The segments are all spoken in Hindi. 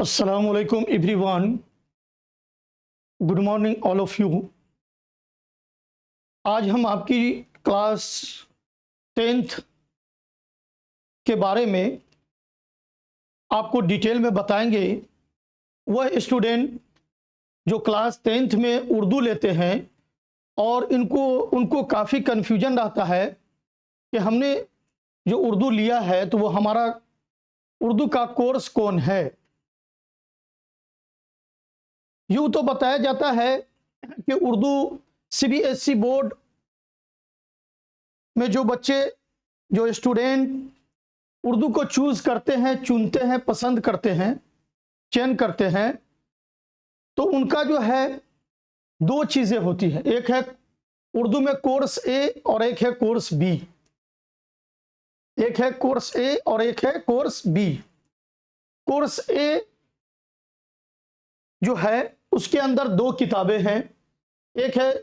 Assalamu alaikum everyone. Good morning all of you. आज हम आपकी क्लास 10th के बारे में आपको डिटेल में बताएंगे। वह स्टूडेंट जो क्लास 10th में उर्दू लेते हैं और उनको काफ़ी कन्फ्यूजन रहता है कि हमने जो उर्दू लिया है तो वो हमारा उर्दू का कोर्स कौन है। यूँ तो बताया जाता है कि उर्दू सीबीएसई बोर्ड में जो स्टूडेंट उर्दू को चूज़ करते हैं, चुनते हैं, पसंद करते हैं, चयन करते हैं, तो उनका जो है दो चीज़ें होती हैं। एक है उर्दू में कोर्स ए और एक है कोर्स बी। एक है कोर्स ए और एक है कोर्स बी। कोर्स ए जो है उसके अंदर दो किताबें हैं। एक है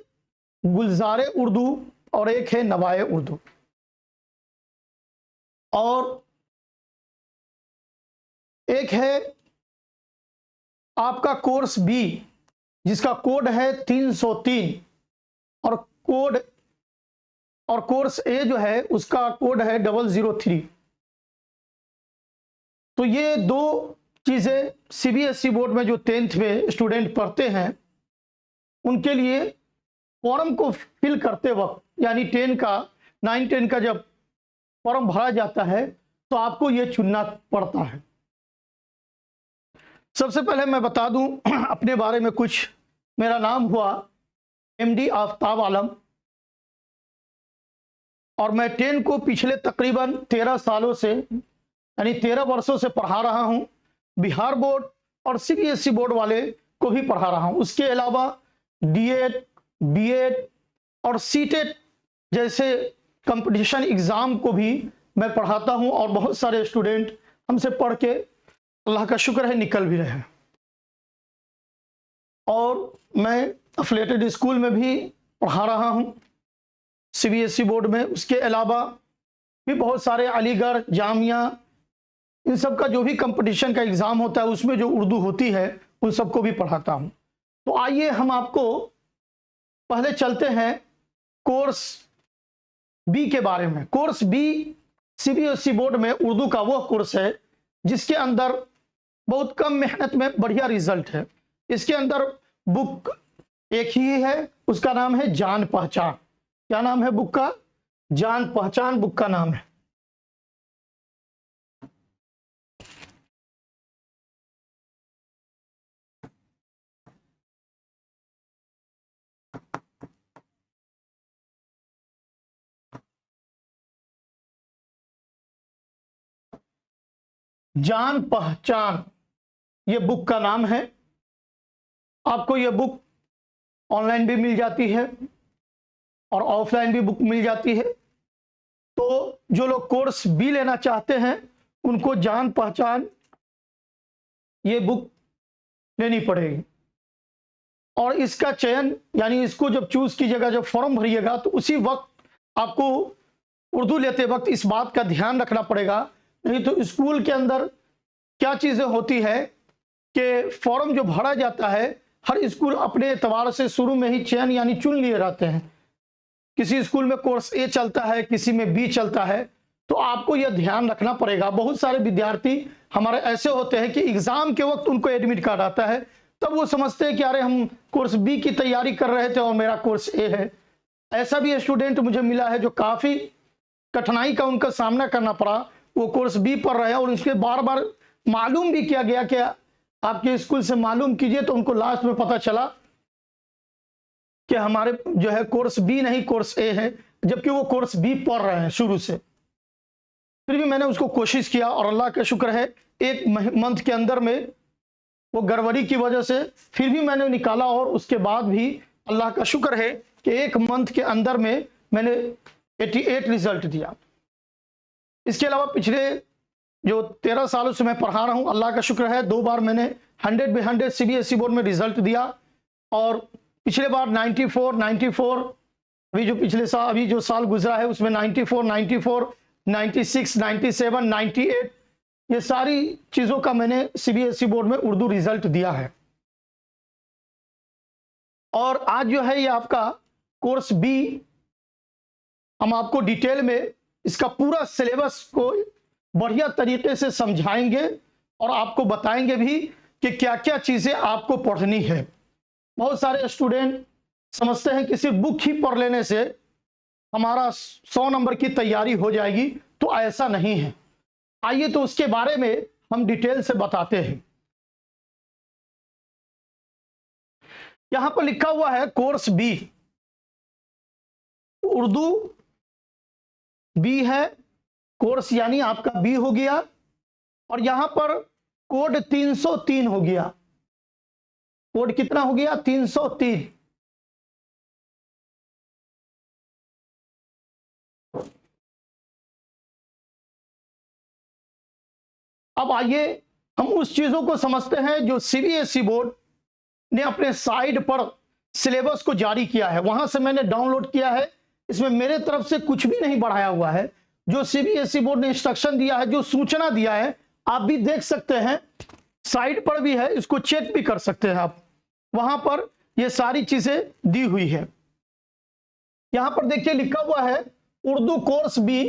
गुलज़ारे उर्दू और एक है नवाए उर्दू। और एक है आपका कोर्स बी जिसका कोड है 303 और कोर्स ए जो है उसका कोड है 003। तो ये दो चीज़ें सीबीएसई बोर्ड में जो 10th में स्टूडेंट पढ़ते हैं उनके लिए फॉर्म को फिल करते वक्त, यानी 9-10 का जब फॉर्म भरा जाता है तो आपको ये चुनना पड़ता है। सबसे पहले मैं बता दूं अपने बारे में कुछ। मेरा नाम हुआ एमडी आफ्ताब आलम और मैं 10 को पिछले तकरीबन 13 सालों से यानी 13 वर्षों से पढ़ा रहा हूं। बिहार बोर्ड और सीबीएसई बोर्ड वाले को भी पढ़ा रहा हूं। उसके अलावा डीएड, बीएड और सीटेट जैसे कंपटीशन एग्ज़ाम को भी मैं पढ़ाता हूं और बहुत सारे स्टूडेंट हमसे पढ़ के अल्लाह का शुक्र है निकल भी रहे हैं। और मैं एफिलिएटेड स्कूल में भी पढ़ा रहा हूं सीबीएसई बोर्ड में। उसके अलावा भी बहुत सारे अलीगढ़, जामिया, इन सब का जो भी कंपटीशन का एग्ज़ाम होता है उसमें जो उर्दू होती है उन सबको भी पढ़ाता हूं। तो आइए हम आपको पहले चलते हैं कोर्स बी के बारे में। कोर्स बी सीबीएसई बोर्ड में उर्दू का वह कोर्स है जिसके अंदर बहुत कम मेहनत में बढ़िया रिजल्ट है। इसके अंदर बुक एक ही है, उसका नाम है जान पहचान। क्या नाम है बुक का? जान पहचान बुक का नाम है। जान पहचान ये बुक का नाम है। आपको ये बुक ऑनलाइन भी मिल जाती है और ऑफलाइन भी बुक मिल जाती है। तो जो लोग कोर्स बी लेना चाहते हैं उनको जान पहचान ये बुक लेनी पड़ेगी। और इसका चयन यानी इसको जब चूज कीजिएगा, जब फॉर्म भरिएगा, तो उसी वक्त आपको उर्दू लेते वक्त इस बात का ध्यान रखना पड़ेगा। नहीं तो स्कूल के अंदर क्या चीज़ें होती है कि फॉर्म जो भरा जाता है हर स्कूल अपने एतबार से शुरू में ही चयन यानी चुन लिए रहते हैं। किसी स्कूल में कोर्स ए चलता है, किसी में बी चलता है। तो आपको यह ध्यान रखना पड़ेगा। बहुत सारे विद्यार्थी हमारे ऐसे होते हैं कि एग्ज़ाम के वक्त उनको एडमिट कार्ड आता है, तब वो समझते हैं कि अरे हम कोर्स बी की तैयारी कर रहे थे और मेरा कोर्स ए है। ऐसा भी स्टूडेंट मुझे मिला है जो काफ़ी कठिनाई का उनका सामना करना पड़ा। वो कोर्स बी पढ़ रहे हैं और उसके बार बार मालूम भी किया गया कि आपके स्कूल से मालूम कीजिए, तो उनको लास्ट में पता चला कि हमारे जो है कोर्स बी नहीं कोर्स ए है, जबकि वो कोर्स बी पढ़ रहे हैं शुरू से। फिर भी मैंने उसको कोशिश किया और अल्लाह का शुक्र है एक मंथ के अंदर में वो गड़बड़ी की वजह से फिर भी मैंने निकाला और उसके बाद भी अल्लाह का शुक्र है कि एक मंथ के अंदर में मैंने 88 रिजल्ट दिया। इसके अलावा पिछले जो 13 सालों से मैं पढ़ा रहा हूँ, अल्लाह का शुक्र है 2 बार मैंने 100/100 सीबीएसई बोर्ड में रिजल्ट दिया। और पिछले बार 94, अभी जो साल गुजरा है उसमें 94, 96, 97, 98 ये सारी चीजों का मैंने सीबीएसई बोर्ड में उर्दू रिजल्ट दिया है। और आज जो है ये आपका कोर्स बी, हम आपको डिटेल में इसका पूरा सिलेबस को बढ़िया तरीके से समझाएंगे और आपको बताएंगे भी कि क्या क्या चीजें आपको पढ़नी है। बहुत सारे स्टूडेंट समझते हैं कि सिर्फ बुक ही पढ़ लेने से हमारा 100 नंबर की तैयारी हो जाएगी, तो ऐसा नहीं है। आइए तो उसके बारे में हम डिटेल से बताते हैं। यहां पर लिखा हुआ है कोर्स बी, उर्दू बी है कोर्स, यानी आपका बी हो गया। और यहां पर कोड 303 हो गया। कोड कितना हो गया? 303। अब आइए हम उस चीजों को समझते हैं जो सीबीएसई बोर्ड ने अपने साइट पर सिलेबस को जारी किया है, वहां से मैंने डाउनलोड किया है। इसमें मेरे तरफ से कुछ भी नहीं बढ़ाया हुआ है। जो सीबीएसई बोर्ड ने इंस्ट्रक्शन दिया है, जो सूचना दिया है, आप भी देख सकते हैं, साइट पर भी है, इसको चेक भी कर सकते हैं आप। वहां पर ये सारी चीजें दी हुई है। यहां पर देखिए लिखा हुआ है उर्दू कोर्स बी,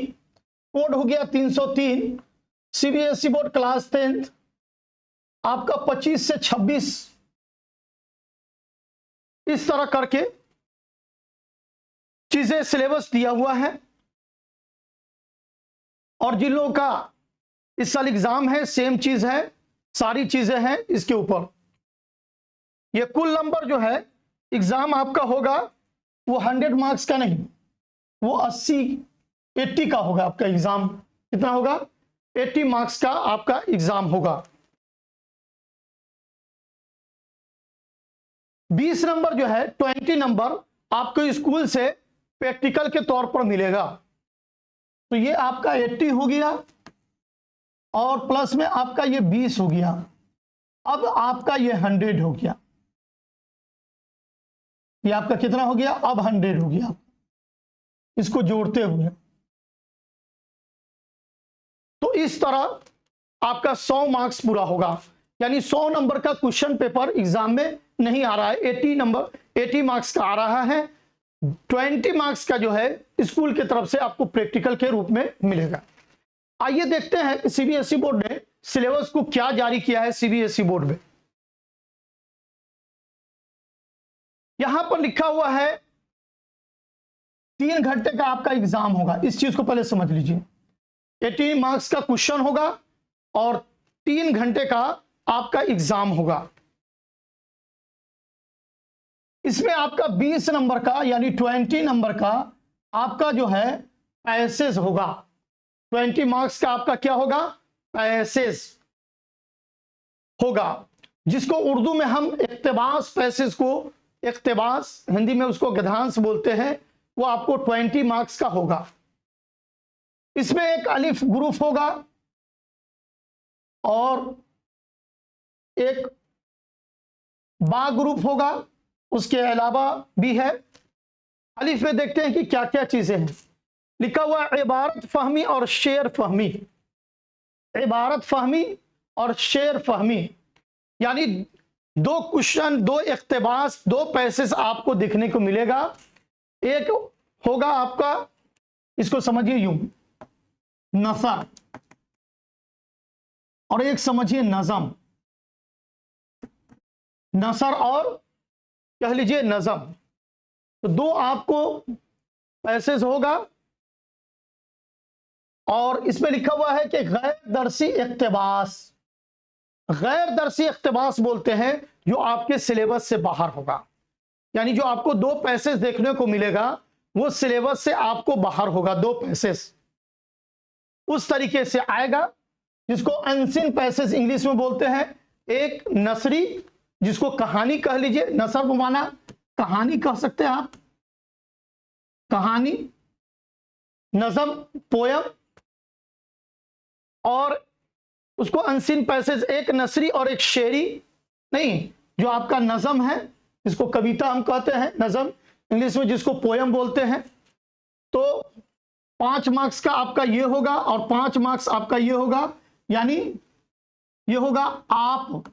कोड हो गया 303, सीबीएसई बोर्ड क्लास 10th, आपका 25 से 26, इस तरह करके चीजें सिलेबस दिया हुआ है। और जिन लोगों का इस साल एग्जाम है, सेम चीज है, सारी चीजें हैं इसके ऊपर। ये कुल नंबर जो है एग्जाम आपका होगा वो 100 मार्क्स का नहीं, वो 80 का होगा आपका एग्जाम। कितना होगा? 80 मार्क्स का आपका एग्जाम होगा। 20 नंबर जो है, 20 नंबर आपको स्कूल से प्रैक्टिकल के तौर पर मिलेगा। तो ये आपका 80 हो गया और प्लस में आपका ये 20 हो गया। अब आपका ये 100 हो गया। ये आपका कितना हो गया? अब 100 हो गया, इसको जोड़ते हुए। तो इस तरह आपका 100 मार्क्स पूरा होगा। यानी 100 नंबर का क्वेश्चन पेपर एग्जाम में नहीं आ रहा है, 80 मार्क्स का आ रहा है। 20 मार्क्स का जो है स्कूल की तरफ से आपको प्रैक्टिकल के रूप में मिलेगा। आइए देखते हैं कि सीबीएसई बोर्ड ने सिलेबस को क्या जारी किया है। सीबीएसई बोर्ड में यहां पर लिखा हुआ है 3 घंटे का आपका एग्जाम होगा। इस चीज को पहले समझ लीजिए। 80 मार्क्स का क्वेश्चन होगा और 3 घंटे का आपका एग्जाम होगा। इसमें आपका 20 नंबर का यानी 20 नंबर का आपका जो है पैसेज होगा। 20 मार्क्स का आपका क्या होगा? पैसेज होगा, जिसको उर्दू में हम इक्तिबास पैसेज को, इक्तिबास हिंदी में उसको गद्यांश बोलते हैं, वो आपको 20 मार्क्स का होगा। इसमें एक अलिफ ग्रुप होगा और एक बा ग्रुप होगा, उसके अलावा भी है। अलिफ में देखते हैं कि क्या क्या चीजें हैं। लिखा हुआ इबारत फहमी और शेर फहमी। इबारत फहमी और शेर फहमी, यानी 2 क्वेश्चन, 2 इक्तिबास, 2 पैसेज आपको देखने को मिलेगा। एक होगा आपका, इसको समझिए यूं, नसर, और एक समझिए नजम। नसर और कह लीजिए नजम। तो 2 आपको पैसेज होगा। और इसमें लिखा हुआ है कि गैर दरसी इक्तिबास, गैर दरसी इक्तिबास बोलते हैं जो आपके सिलेबस से बाहर होगा। यानी जो आपको 2 पैसेज देखने को मिलेगा वो सिलेबस से आपको बाहर होगा। 2 पैसेज उस तरीके से आएगा जिसको अनसीन पैसेज इंग्लिश में बोलते हैं। एक नसरी, जिसको कहानी कह लीजिए, नसर माना कहानी कह सकते हैं आप, कहानी, नजम पोयम, और उसको अनसीन पैसेज, एक नसरी और एक शेरी। नहीं, जो आपका नजम है, जिसको कविता हम कहते हैं, नजम इंग्लिश में जिसको पोयम बोलते हैं। तो 5 मार्क्स का आपका ये होगा और 5 मार्क्स आपका ये होगा। यानी ये होगा आप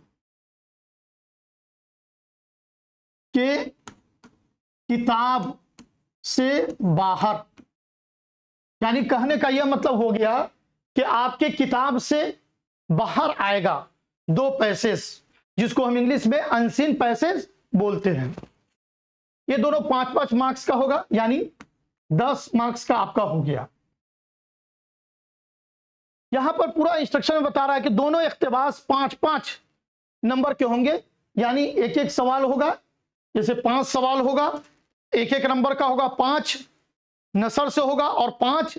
के किताब से बाहर, यानी कहने का यह मतलब हो गया कि आपके किताब से बाहर आएगा 2 पैसेज, जिसको हम इंग्लिश में अनसीन पैसेज बोलते हैं। ये दोनों 5-5 मार्क्स का होगा, यानी 10 मार्क्स का आपका हो गया। यहां पर पूरा इंस्ट्रक्शन में बता रहा है कि दोनों इख्तिबास 5-5 नंबर के होंगे, यानी एक एक सवाल होगा, जैसे 5 सवाल होगा, एक एक नंबर का होगा, 5 नसर से होगा और 5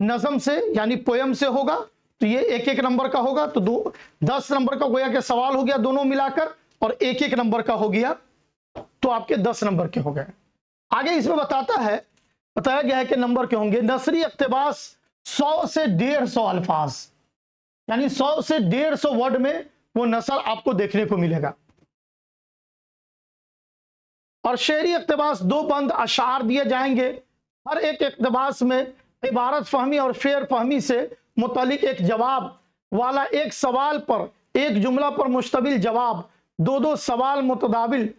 नज़म से यानी पोयम से होगा, तो ये एक एक नंबर का होगा, तो 10 नंबर का गोया के सवाल हो गया दोनों मिलाकर, और एक एक नंबर का हो गया, तो आपके 10 नंबर के हो गए। आगे इसमें बताया गया है कि नंबर के होंगे। नसरी इख्तिबास 100 से 150 अल्फाज, यानी 100 से 150 वर्ड में वो नसर आपको देखने को मिलेगा। और शेरी इख्तिबास 2 बंद अशार दिए जाएंगे। हर एक इख्तिबास में इबारत फहमी और शेर फहमी से मुतालिक एक जवाब वाला एक सवाल पर एक जुमला पर मुश्तमिल जवाब, 2-2 सवाल मुतदाबिल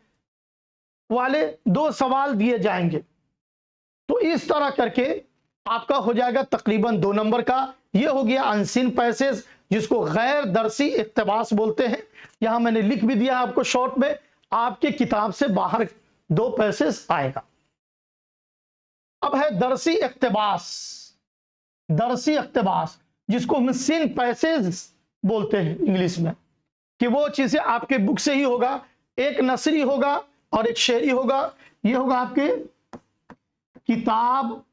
वाले 2 सवाल दिए जाएंगे। तो इस तरह करके आपका हो जाएगा तकरीबन 2 नंबर का। ये हो गया अनसीन पैसेज, जिसको गैर दरसी इख्तिबास बोलते हैं। यहां मैंने लिख भी दिया आपको शॉर्ट में, आपके किताब से बाहर 2 पैसेज आएगा। अब है दरसी इख्तिबास। दरसी इख्तिबास जिसको हम सीन पैसेज बोलते हैं इंग्लिश में, कि वो चीजें आपके बुक से ही होगा, एक नसरी होगा और एक शेरी होगा। ये होगा आपके किताब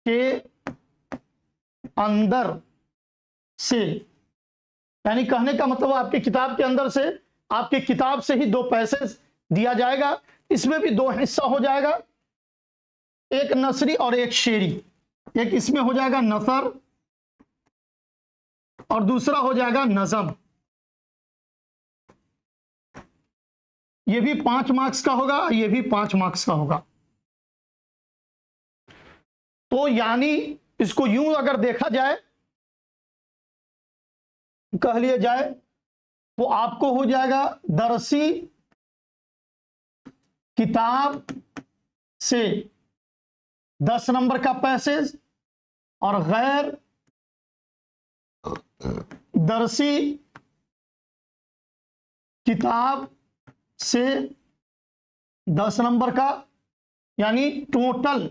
के अंदर से, यानी कहने का मतलब आपके किताब के अंदर से, आपके किताब से ही 2 पैसेज दिया जाएगा। इसमें भी 2 हिस्सा हो जाएगा, एक नसरी और एक शेरी। एक इसमें हो जाएगा नसर और दूसरा हो जाएगा नज़म। ये भी 5 मार्क्स का होगा, ये भी 5 मार्क्स का होगा। तो यानी इसको यूं अगर देखा जाए, कह लिया जाए, तो आपको हो जाएगा दरसी किताब से 10 नंबर का पैसेज और गैर दरसी किताब से 10 नंबर का, यानी टोटल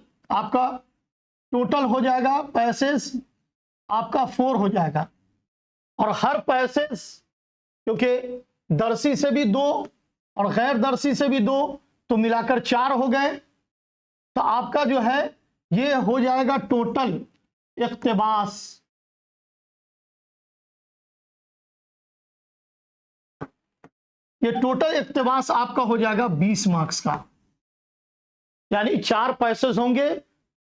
हो जाएगा पैसेज आपका 4 हो जाएगा। और हर पैसेज, क्योंकि दरसी से भी 2 और गैर दरसी से भी 2, तो मिलाकर 4 हो गए। तो आपका जो है ये हो जाएगा टोटल इख्तिबास। ये टोटल इख्तिबास आपका हो जाएगा 20 मार्क्स का, यानी 4 पैसेज होंगे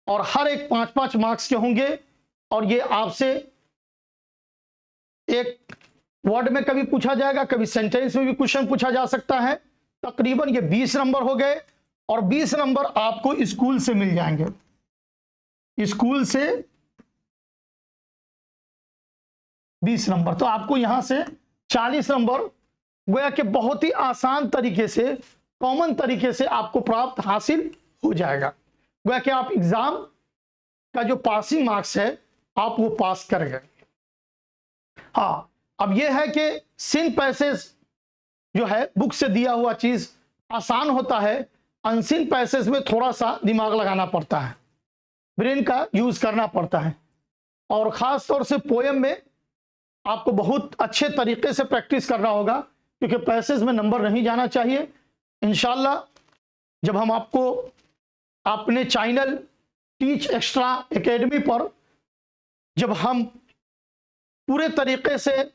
और हर एक 5-5 मार्क्स के होंगे। और ये आपसे एक वर्ड में कभी पूछा जाएगा, कभी सेंटेंस में भी क्वेश्चन पूछा जा सकता है। तकरीबन ये 20 नंबर हो गए और 20 नंबर आपको स्कूल से मिल जाएंगे। स्कूल से 20 नंबर, तो आपको यहां से 40 नंबर गोया कि बहुत ही आसान तरीके से, कॉमन तरीके से आपको प्राप्त हासिल हो जाएगा। गोया कि आप एग्जाम का जो पासिंग मार्क्स है आप वो पास कर गए। हाँ, अब यह है कि सीन पैसेज जो है बुक से दिया हुआ चीज आसान होता है, अनसीन पैसेज में थोड़ा सा दिमाग लगाना पड़ता है, ब्रेन का यूज करना पड़ता है। और खास तौर से पोयम में आपको बहुत अच्छे तरीके से प्रैक्टिस करना होगा, क्योंकि पैसेज में नंबर नहीं जाना चाहिए। इंशाल्लाह जब हम आपको अपने चैनल टीच एक्स्ट्रा एकेडमी पर जब हम पूरे तरीके से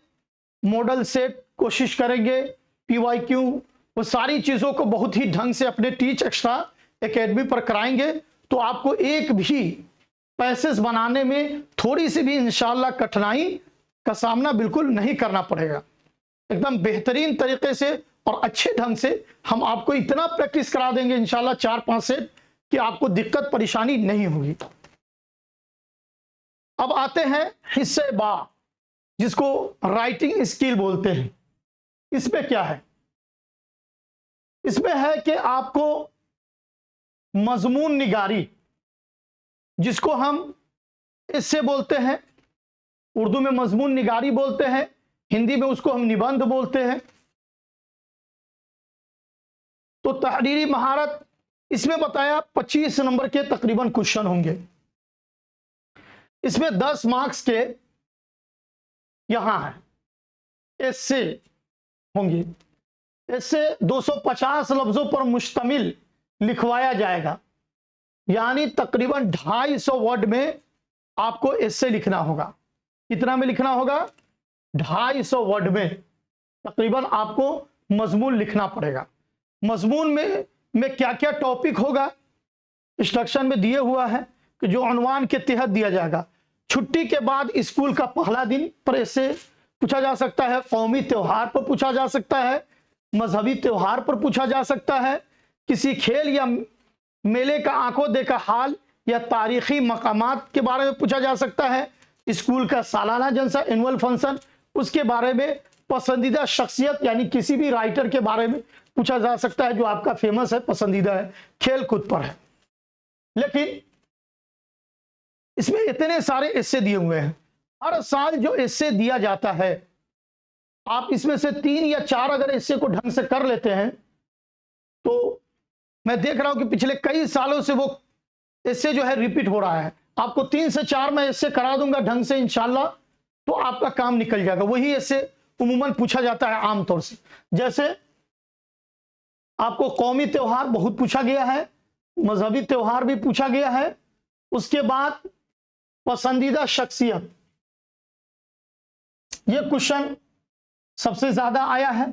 मॉडल सेट कोशिश करेंगे, PYQ, वो सारी चीज़ों को बहुत ही ढंग से अपने टीच एक्स्ट्रा एकेडमी पर कराएंगे, तो आपको एक भी पैसेज बनाने में थोड़ी सी भी इंशाल्लाह कठिनाई का सामना बिल्कुल नहीं करना पड़ेगा। एकदम बेहतरीन तरीके से और अच्छे ढंग से हम आपको इतना प्रैक्टिस करा देंगे इंशाल्लाह 4-5 सेट कि आपको दिक्कत परेशानी नहीं होगी। अब आते हैं हिस्से बा, जिसको राइटिंग स्किल बोलते हैं। इसमें क्या है? इसमें है कि आपको मजमून निगारी, जिसको हम इससे बोलते हैं, उर्दू में मजमून निगारी बोलते हैं, हिंदी में उसको हम निबंध बोलते हैं। तो तहरीरी महारत इसमें बताया 25 नंबर के तकरीबन क्वेश्चन होंगे। इसमें 10 मार्क्स के यहां है एस्से होंगे। इससे 250 लफ्जों पर मुश्तमिल लिखवाया जाएगा, यानी तकरीबन 250 वर्ड में आपको एस्से लिखना होगा। कितना में लिखना होगा? 250 वर्ड में तकरीबन आपको मजमून लिखना पड़ेगा। मजमून में क्या क्या टॉपिक होगा, इंस्ट्रक्शन में दिए हुआ है कि जो उन्वान के तहत दिया जाएगा। छुट्टी के बाद स्कूल का पहला दिन पर इससे पूछा जा सकता है, कौमी त्योहार पर पूछा जा सकता है, मजहबी त्योहार पर पूछा जा सकता है, किसी खेल या मेले का आंखों देखा हाल या तारीखी मकामात के बारे में पूछा जा सकता है, स्कूल का सालाना जलसा एनुअल फंक्शन, उसके बारे में, पसंदीदा शख्सियत यानी किसी भी राइटर के बारे में पूछा जा सकता है जो आपका फेमस है, पसंदीदा है, खेल कूद पर है। लेकिन इसमें इतने सारे एस्से दिए हुए हैं। हर साल जो एस्से दिया जाता है, आप इसमें से 3 या 4 अगर एस्से को ढंग से कर लेते हैं, तो मैं देख रहा हूं कि पिछले कई सालों से वो एस्से जो है रिपीट हो रहा है। आपको 3 से 4 मैं एस्से करा दूंगा ढंग से इंशाल्लाह, तो आपका काम निकल जाएगा। वही एस्से उम्मूमन पूछा जाता है आमतौर से। जैसे आपको कौमी त्योहार बहुत पूछा गया है, मजहबी त्योहार भी पूछा गया है, उसके बाद पसंदीदा शख्सियत, यह क्वेश्चन सबसे ज्यादा आया है।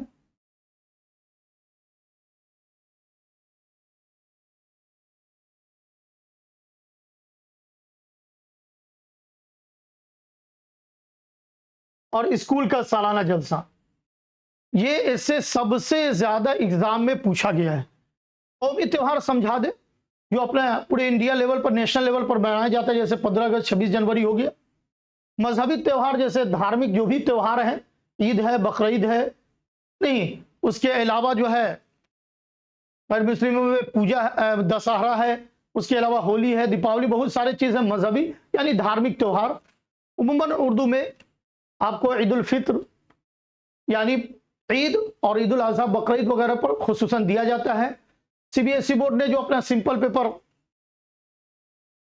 और स्कूल का सालाना जलसा, ये इससे सबसे ज्यादा एग्जाम में पूछा गया है। कौमी त्योहार समझा दे, जो अपने पूरे इंडिया लेवल पर, नेशनल लेवल पर मनाया जाता है, जैसे 15 अगस्त 26 जनवरी हो गया। मजहबी त्योहार जैसे धार्मिक जो भी त्योहार हैं, ईद है, बकरीद है, नहीं उसके अलावा जो है पर मुस्लिमों में पूजा, दशहरा है, उसके अलावा होली है, दीपावली, बहुत सारे चीज़ हैं मजहबी यानी धार्मिक त्योहार। उम्मूमन उर्दू में आपको ईद उल फित्र यानी ईद और ईद उल अज़हा, बकरीद वगैरह पर खुसूसन दिया जाता है। सीबीएसई बोर्ड ने जो अपना सिंपल पेपर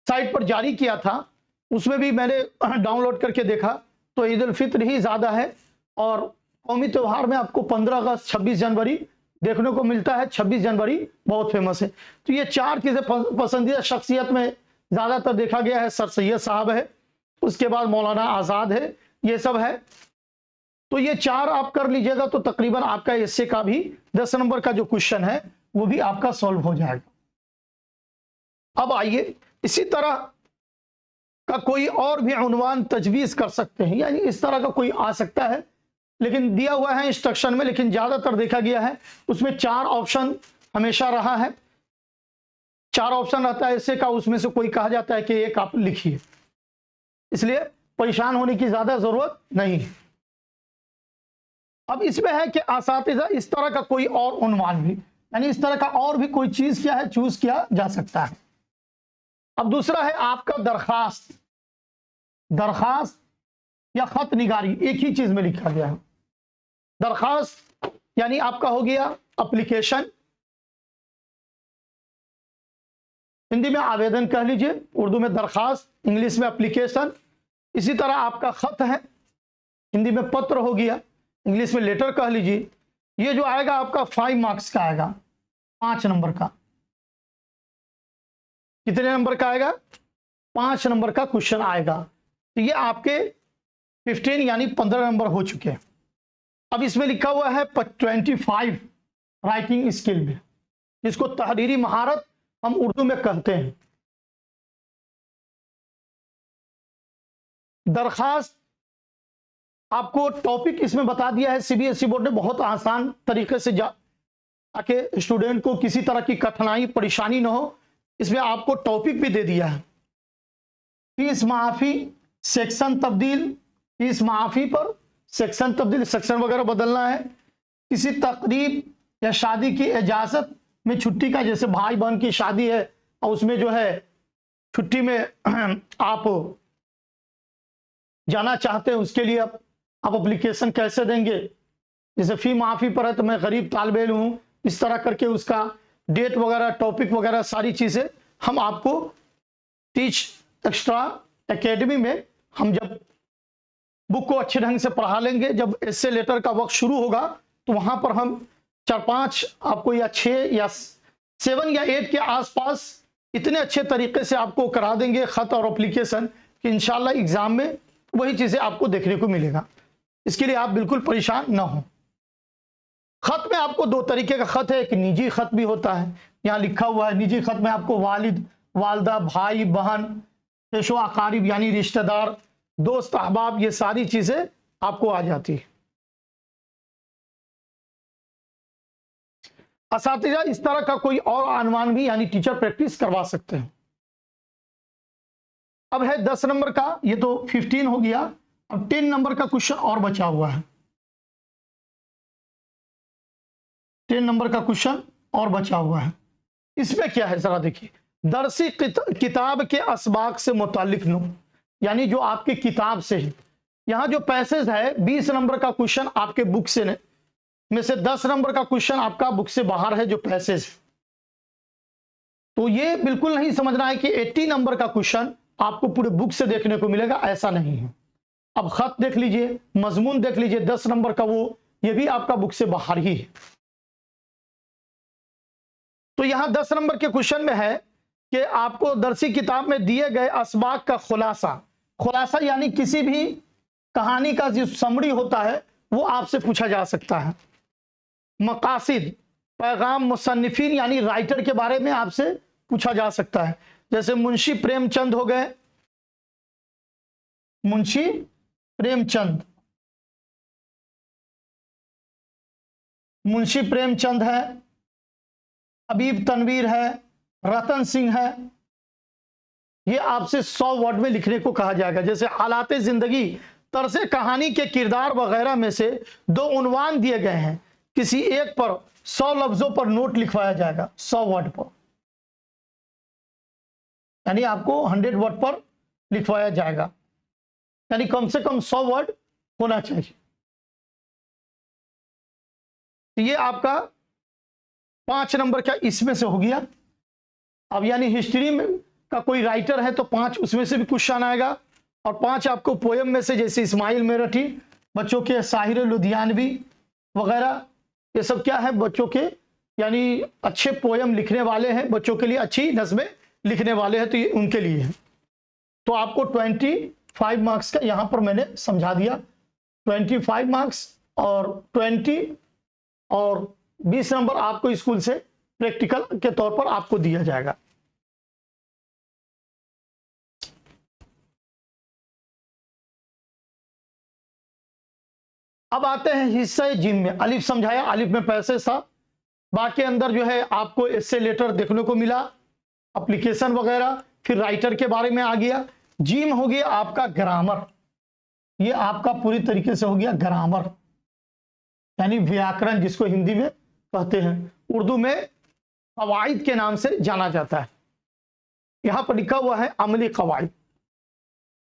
साइट पर जारी किया था, उसमें भी मैंने डाउनलोड करके देखा, तो ईद उल फित्र ही ज़्यादा है। और कौमी त्योहार में आपको 15 अगस्त 26 जनवरी देखने को मिलता है। 26 जनवरी बहुत फेमस है। तो ये 4 चीज़ें पसंदीदा शख्सियत में ज़्यादातर देखा गया है। सर सैयद साहब है, उसके बाद मौलाना आज़ाद है, ये सब है। तो ये 4 आप कर लीजिएगा तो तकरीबन आपका एस्से का भी 10 नंबर का जो क्वेश्चन है वो भी आपका सॉल्व हो जाएगा। अब आइए, इसी तरह का कोई और भी उन्वान तजवीज़ कर सकते हैं, यानी इस तरह का कोई आ सकता है, लेकिन दिया हुआ है इंस्ट्रक्शन में, लेकिन ज़्यादातर देखा गया है उसमें 4 ऑप्शन हमेशा रहा है। 4 ऑप्शन रहता है एस्से का, उसमें से कोई कहा जाता है कि एक आप लिखिए, इसलिए परेशान होने की ज़्यादा ज़रूरत नहीं है। अब इसमें है कि असातिज़ा इस तरह का कोई और उन्वान भी, यानी इस तरह का और भी कोई चीज़ क्या है, चूज़ किया जा सकता है। अब दूसरा है आपका दरखास्त। दरखास्त या खत निगारी एक ही चीज़ में लिखा गया है। दरखास्त यानी आपका हो गया एप्लीकेशन, हिंदी में आवेदन कह लीजिए, उर्दू में दरखास्त, इंग्लिश में एप्लीकेशन। इसी तरह आपका खत है, हिंदी में पत्र हो गया, इंग्लिश में लेटर कह लीजिए। ये जो आएगा आपका 5 मार्क्स का आएगा, 5 नंबर का। कितने नंबर का आएगा? 5 नंबर का क्वेश्चन आएगा। तो ये आपके 15 यानी 15 नंबर हो चुके हैं। अब इसमें लिखा हुआ है 25 राइटिंग स्किल में, जिसको तहरीरी महारत हम उर्दू में कहते हैं। दरखास्त आपको टॉपिक इसमें बता दिया है सीबीएसई बोर्ड ने, बहुत आसान तरीके से ताकि स्टूडेंट को किसी तरह की कठिनाई परेशानी ना हो। इसमें आपको टॉपिक भी दे दिया है, फीस माफी सेक्शन तब्दील, फीस माफी पर सेक्शन तब्दील, सेक्शन वगैरह बदलना है, किसी तकरीब या शादी की इजाजत में छुट्टी का, जैसे भाई बहन की शादी है और उसमें जो है छुट्टी में आप जाना चाहते हैं, उसके लिए आप एप्लीकेशन कैसे देंगे। जैसे फी माफी पर है तो मैं गरीब तालिब इल्म हूँ, इस तरह करके उसका डेट वगैरह, टॉपिक वगैरह सारी चीज़ें हम आपको टीच एक्स्ट्रा एकेडमी में हम जब बुक को अच्छे ढंग से पढ़ा लेंगे, जब एस्से लेटर का वक्त शुरू होगा तो वहाँ पर हम 4-5 आपको या 6 या 7 या 8 के आसपास इतने अच्छे तरीके से आपको करा देंगे ख़त और एप्लीकेशन कि इंशाल्लाह एग्ज़ाम में वही चीज़ें आपको देखने को मिलेगा। इसके लिए आप बिल्कुल परेशान ना हो। ख़त में आपको 2 तरीके का ख़त है, एक निजी ख़त भी होता है, यहाँ लिखा हुआ है निजी ख़त में आपको वालिद, वालदा, भाई बहन, पेशो अकारिब यानी रिश्तेदार, दोस्त अहबाब, ये सारी चीज़ें आपको आ जाती है। असातिज़ा इस तरह का कोई और अनुमान भी यानी टीचर प्रैक्टिस करवा सकते हैं। अब है 10 नंबर का, ये तो 15 हो गया। अब 10 नंबर का क्वेश्चन और बचा हुआ है, 10 नंबर का क्वेश्चन और बचा हुआ है। इसमें क्या है जरा देखिए, दरसी किताब के असबाक से मुतालिक नो, यानी जो आपके किताब से है। यहाँ जो पैसेज है 20 नंबर का क्वेश्चन आपके बुक से में से 10 नंबर का क्वेश्चन आपका बुक से बाहर है जो पैसेज है। तो ये बिल्कुल नहीं समझना है कि 80 नंबर का क्वेश्चन आपको पूरे बुक से देखने को मिलेगा, ऐसा नहीं है। अब खत देख लीजिए, मजमून देख लीजिए, 10 नंबर का वो ये भी आपका बुक से बाहर ही है। तो यहां 10 नंबर के क्वेश्चन में है कि आपको दरसी किताब में दिए गए असबाक का खुलासा, खुलासा यानी किसी भी कहानी का जो समरी होता है वो आपसे पूछा जा सकता है। मकासिद, पैगाम मुसन्निफिन यानी राइटर के बारे में आपसे पूछा जा सकता है, जैसे मुंशी प्रेमचंद हो गए, मुंशी प्रेमचंद, मुंशी प्रेमचंद है, हबीब तनवीर है, रतन सिंह है। ये आपसे 100 वर्ड में लिखने को कहा जाएगा। जैसे हालाते जिंदगी, तर्से कहानी के किरदार वगैरह में से 2 उन्वान दिए गए हैं, किसी एक पर 100 लफ्जों पर नोट लिखवाया जाएगा, 100 वर्ड पर, यानी आपको 100 वर्ड पर लिखवाया जाएगा, यानी कम से कम 100 वर्ड होना चाहिए। ये आपका 5 नंबर का इसमें से हो गया। अब यानी हिस्ट्री में का कोई राइटर है तो 5 उसमें से भी क्वेश्चन आएगा, और 5 आपको पोयम में से, जैसे इस्माइल मेरठी, बच्चों के साहिर लुधियानवी वगैरह, ये सब क्या है, बच्चों के यानी अच्छे पोयम लिखने वाले हैं, बच्चों के लिए अच्छी नज़में लिखने वाले हैं, तो ये उनके लिए है। तो आपको 25 मार्क्स का यहाँ पर मैंने समझा दिया, 25 मार्क्स और 20 और 20 नंबर आपको स्कूल से प्रैक्टिकल के तौर पर आपको दिया जाएगा। अब आते हैं हिस्से जिम में। अलिफ समझाया, अलिफ में पैसे था, बाकी अंदर जो है आपको एस्से लेटर देखने को मिला, एप्लीकेशन वगैरह, फिर राइटर के बारे में आ गया। जिम हो गया आपका ग्रामर, ये आपका पूरी तरीके से हो गया ग्रामर यानी व्याकरण, जिसको हिंदी में कहते हैं, उर्दू में कवायद के नाम से जाना जाता है। यहां पर लिखा हुआ है अमली कवायद।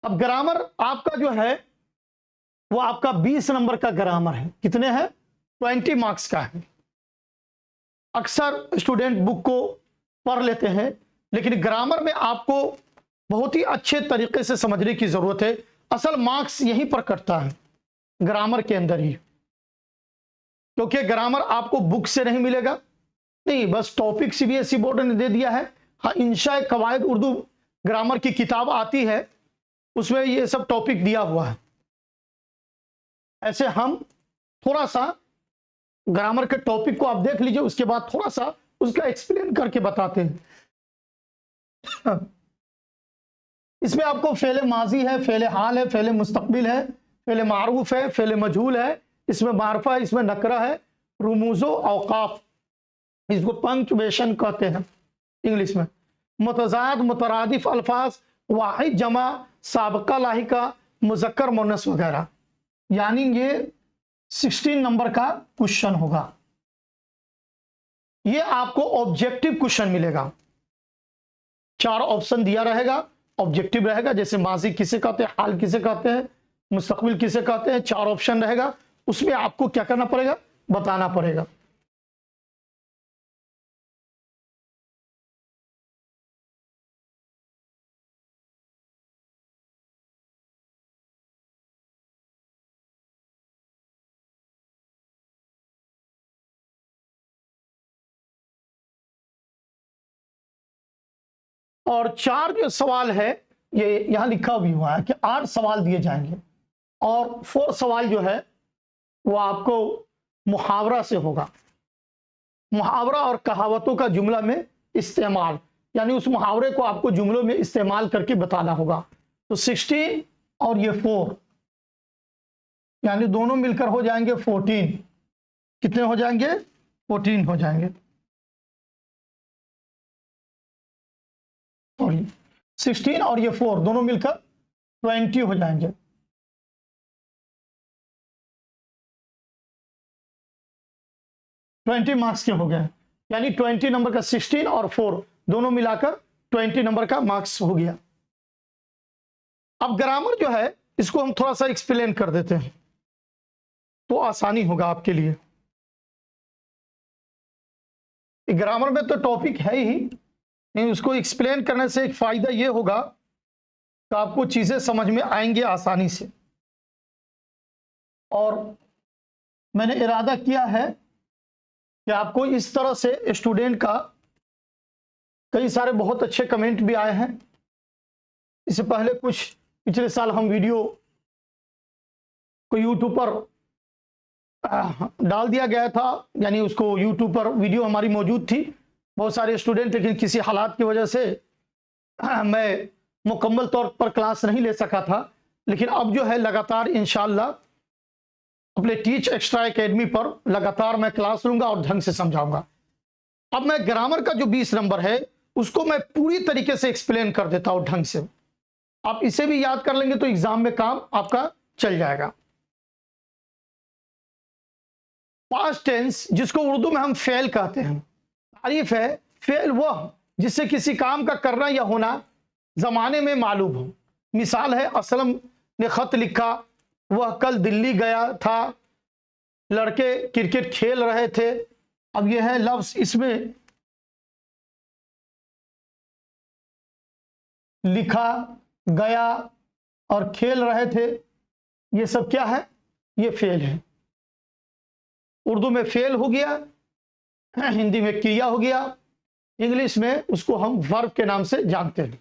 अब ग्रामर आपका जो है वो आपका 20 नंबर का ग्रामर है। कितने हैं? 20 मार्क्स का है। अक्सर स्टूडेंट बुक को पढ़ लेते हैं, लेकिन ग्रामर में आपको बहुत ही अच्छे तरीके से समझने की जरूरत है। असल मार्क्स यहीं पर कटता है, ग्रामर के अंदर ही, क्योंकि ग्रामर आपको बुक से नहीं मिलेगा, नहीं, बस टॉपिक सीबीएसई बोर्ड ने दे दिया है। हाँ, इंशा कवायद उर्दू ग्रामर की किताब आती है, उसमें ये सब टॉपिक दिया हुआ है। ऐसे हम थोड़ा सा ग्रामर के टॉपिक को आप देख लीजिए, उसके बाद थोड़ा सा उसका एक्सप्लेन करके बताते हैं। इसमें आपको फेले माजी है, फेले हाल है, फेले मुस्तकबिल है, फेले मारूफ है, फेले मजहूल है, इसमें मारफा है, इसमें नकरा है, रुमूजो औकाफ, इसको पंक्चुएशन कहते हैं इंग्लिश में। मुतजाद मुतरादिफ अल्फाज, वाहिद जमा साबका लाहिका मुज़क्कर मुन्नस वगैरह, यानी ये 16 नंबर का क्वेश्चन होगा। ये आपको ऑब्जेक्टिव क्वेश्चन मिलेगा, 4 ऑप्शन दिया रहेगा, ऑब्जेक्टिव रहेगा, जैसे माजी किसे कहते हैं, हाल किसे कहते हैं, मुस्तकबिल किसे कहते हैं, 4 ऑप्शन रहेगा, उसमें आपको क्या करना पड़ेगा, बताना पड़ेगा। और 4 जो सवाल है ये यहां लिखा भी हुआ है कि 8 सवाल दिए जाएंगे और 4 सवाल जो है वो आपको मुहावरा से होगा। मुहावरा और कहावतों का जुमला में इस्तेमाल, यानी उस मुहावरे को आपको जुमलों में इस्तेमाल करके बताना होगा। तो 16 और ये 4, यानी दोनों मिलकर हो जाएंगे 14। कितने हो जाएंगे, 14 हो जाएंगे। सॉरी, 16 और ये 4 दोनों मिलकर 20 हो जाएंगे। ट्वेंटी मार्क्स के हो गए, यानी 20 नंबर का 16 और 4 दोनों मिलाकर 20 नंबर का मार्क्स हो गया। अब ग्रामर जो है इसको हम थोड़ा सा एक्सप्लेन कर देते हैं तो आसानी होगा आपके लिए। ग्रामर में तो टॉपिक है ही, नहीं उसको एक्सप्लेन करने से एक फायदा ये होगा कि आपको चीजें समझ में आएंगे आसानी से। और मैंने इरादा किया है कि आपको इस तरह से स्टूडेंट का कई सारे बहुत अच्छे कमेंट भी आए हैं। इससे पहले कुछ पिछले साल हम वीडियो को यूट्यूब पर डाल दिया गया था, यानी उसको यूट्यूब पर वीडियो हमारी मौजूद थी, बहुत सारे स्टूडेंट, लेकिन किसी हालात की वजह से मैं मुकम्मल तौर पर क्लास नहीं ले सका था। लेकिन अब जो है लगातार इंशाअल्लाह अपने टीच एक्स्ट्रा एकेडमी पर लगातार मैं क्लास लूंगा और ढंग से समझाऊंगा। अब मैं ग्रामर का जो 20 नंबर है उसको मैं पूरी तरीके से एक्सप्लेन कर देता हूं ढंग से। आप इसे भी याद कर लेंगे तो एग्जाम में काम आपका चल जाएगा। पास्ट टेंस, जिसको उर्दू में हम फेल कहते हैं, तारीफ है फेल वह जिससे किसी काम का करना या होना जमाने में मालूम हो। मिसाल है, असलम ने खत लिखा, वह कल दिल्ली गया था, लड़के क्रिकेट खेल रहे थे। अब यह है लफ्ज, इसमें लिखा, गया और खेल रहे थे, ये सब क्या है, ये फेल है। उर्दू में फेल हो गया, हिंदी में क्रिया हो गया, इंग्लिश में उसको हम वर्ब के नाम से जानते हैं।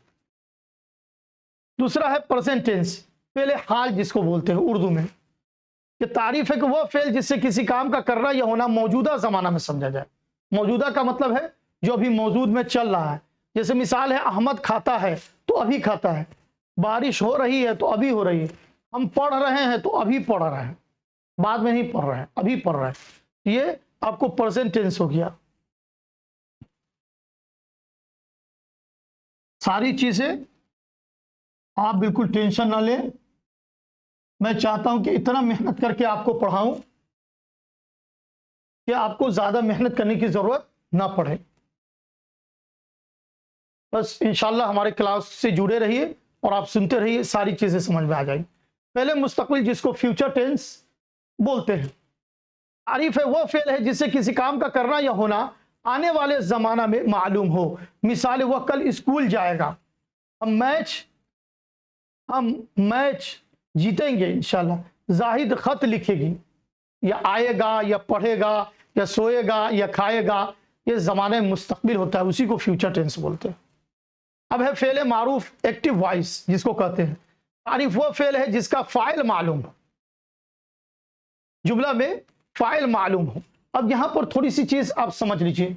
दूसरा है प्रेजेंट टेंस, पहले हाल जिसको बोलते हैं उर्दू में। ये तारीफ है कि वह फेल जिससे किसी काम का करना या होना मौजूदा जमाना में समझा जाए। मौजूदा का मतलब है जो अभी मौजूद में चल रहा है। जैसे मिसाल है, अहमद खाता है तो अभी खाता है, बारिश हो रही है तो अभी हो रही है, हम पढ़ रहे हैं तो अभी पढ़ रहे हैं, बाद में नहीं पढ़ रहे हैं, अभी पढ़ रहे हैं। ये आपको प्रेजेंट टेंस हो गया। सारी चीजें आप बिल्कुल टेंशन ना लें। मैं चाहता हूं कि इतना मेहनत करके आपको पढ़ाऊं कि आपको ज्यादा मेहनत करने की जरूरत ना पड़े। बस इंशाल्लाह हमारे क्लास से जुड़े रहिए और आप सुनते रहिए, सारी चीजें समझ में आ जाएगी। पहले मुस्तकबिल, जिसको फ्यूचर टेंस बोलते हैं। तारीफ है वह फेल है जिससे किसी काम का करना या होना आने वाले जमाना में मालूम हो। मिसाल, वह कल स्कूल जाएगा, हम मैच जीतेंगे इंशाल्लाह, जाहिद खत लिखेगी, या आएगा या पढ़ेगा या सोएगा या खाएगा, ये जमाने में मुस्तकबिल होता है, उसी को फ्यूचर टेंस बोलते हैं। अब है फेल मारूफ, एक्टिव वॉइस जिसको कहते हैं। तारीफ वह फेल है जिसका फाइल मालूम हो, जुमला में फाइल मालूम हो। अब यहां पर थोड़ी सी चीज आप समझ लीजिए,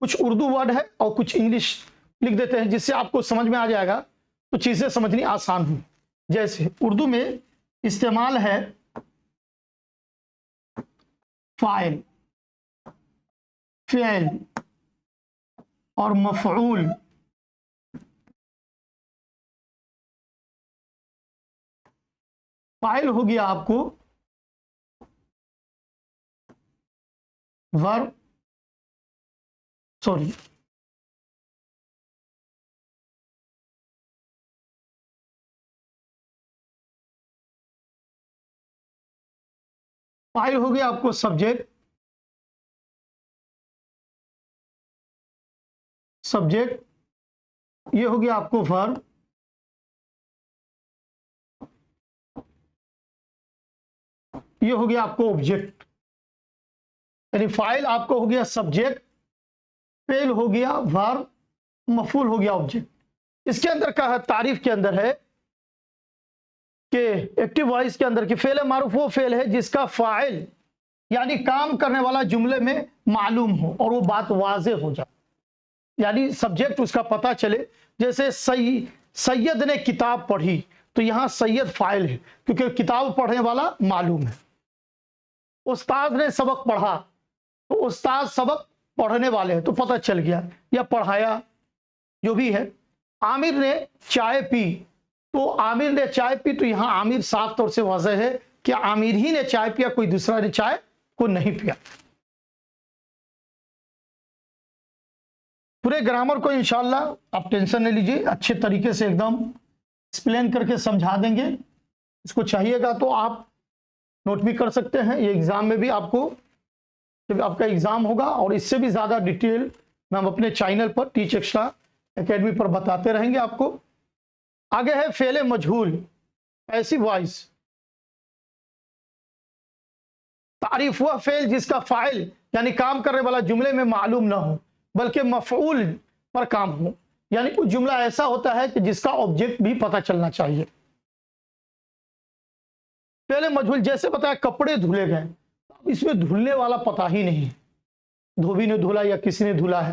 कुछ उर्दू वर्ड है और कुछ इंग्लिश लिख देते हैं जिससे आपको समझ में आ जाएगा, तो चीजें समझनी आसान हो। जैसे उर्दू में इस्तेमाल है फाइल, फेल और मफऊल। फाइल हो गया आपको वर्ब, सॉरी फाइल हो गया आपको सब्जेक्ट, सब्जेक्ट ये हो गया आपको वर्ब, ये हो गया आपको ऑब्जेक्ट। यानी फाइल आपको हो गया सब्जेक्ट, फेल हो गया वर्ब, मफूल हो गया ऑब्जेक्ट। इसके अंदर का है तारीफ के अंदर है कि एक्टिव वॉइस के अंदर कि फेल मारूफ वो फेल है जिसका फाइल यानी काम करने वाला जुमले में मालूम हो और वो बात वाजे हो जाए, यानी सब्जेक्ट उसका पता चले। जैसे सैयद ने किताब पढ़ी, तो यहां सैयद फाइल है क्योंकि किताब पढ़ने वाला मालूम है। उस्ताद ने सबक पढ़ा, तो उस्ताद सबक पढ़ने वाले हैं तो पता चल गया या पढ़ाया जो भी है। आमिर ने चाय पी, तो आमिर ने चाय पी, तो यहां आमिर साफ तौर से वाज़ेह है कि आमिर ही ने चाय पिया, कोई दूसरा ने चाय को नहीं पिया। पूरे ग्रामर को इंशाल्लाह आप टेंशन नहीं लीजिए, अच्छे तरीके से एकदम एक्सप्लेन करके समझा देंगे। इसको चाहिएगा तो आप नोट भी कर सकते हैं, ये एग्जाम में भी आपको जब आपका एग्जाम होगा और इससे भी ज़्यादा डिटेल में हम अपने चैनल पर टीच एक्स्ट्रा एकेडमी पर बताते रहेंगे आपको। आगे है फेले मजहूल, ऐसी वॉइस। तारीफ हुआ फेल जिसका फाइल यानी काम करने वाला जुमले में मालूम ना हो बल्कि मफऊल पर काम हो, यानी कुछ जुमला ऐसा होता है कि जिसका ऑब्जेक्ट भी पता चलना चाहिए। फेले मजहूल जैसे बताया कपड़े धुले गए, इसमें धुलने वाला पता ही नहीं है, धोबी ने धुला या किसी ने धुला है,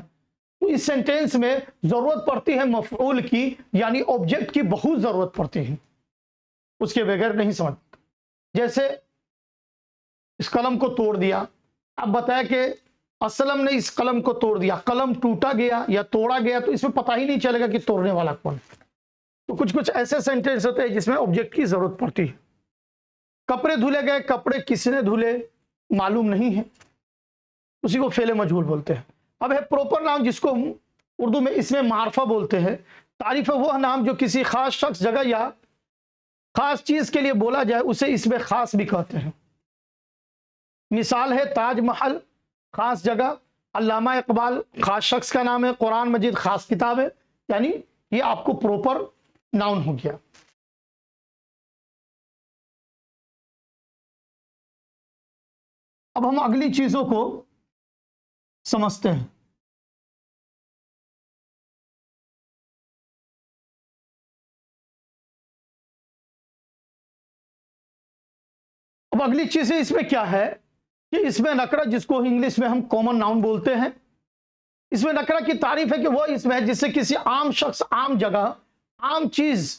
तो इस सेंटेंस में जरूरत पड़ती है मफऊल की, यानी ऑब्जेक्ट की बहुत जरूरत पड़ती है, उसके बगैर नहीं समझ। जैसे इस कलम को तोड़ दिया, अब बताया कि असलम ने इस कलम को तोड़ दिया, कलम टूटा गया या तोड़ा गया, तो इसमें पता ही नहीं चलेगा कि तोड़ने वाला कौन है। तो कुछ कुछ ऐसे सेंटेंस होते हैं जिसमें ऑब्जेक्ट की जरूरत पड़ती है। कपड़े धुले गए, कपड़े किसने धुले मालूम नहीं है, उसी को फेले मजहूल बोलते हैं। अब है प्रॉपर नाम, जिसको उर्दू में इसमें मारफा बोलते हैं। तारीफ है वह नाम जो किसी खास शख्स, जगह या खास चीज के लिए बोला जाए, उसे इसमें खास भी कहते हैं। मिसाल है ताजमहल खास जगह, अल्लामा इकबाल खास शख्स का नाम है, कुरान मजीद खास किताब है, यानी ये आपको प्रॉपर नाउन हो गया। अब हम अगली चीजों को समझते हैं। अब अगली चीज इसमें क्या है कि इसमें नकरा, जिसको इंग्लिश में हम कॉमन नाउन बोलते हैं, इसमें नकरा की तारीफ है कि वह इसमें है जिससे किसी आम शख्स, आम जगह, आम चीज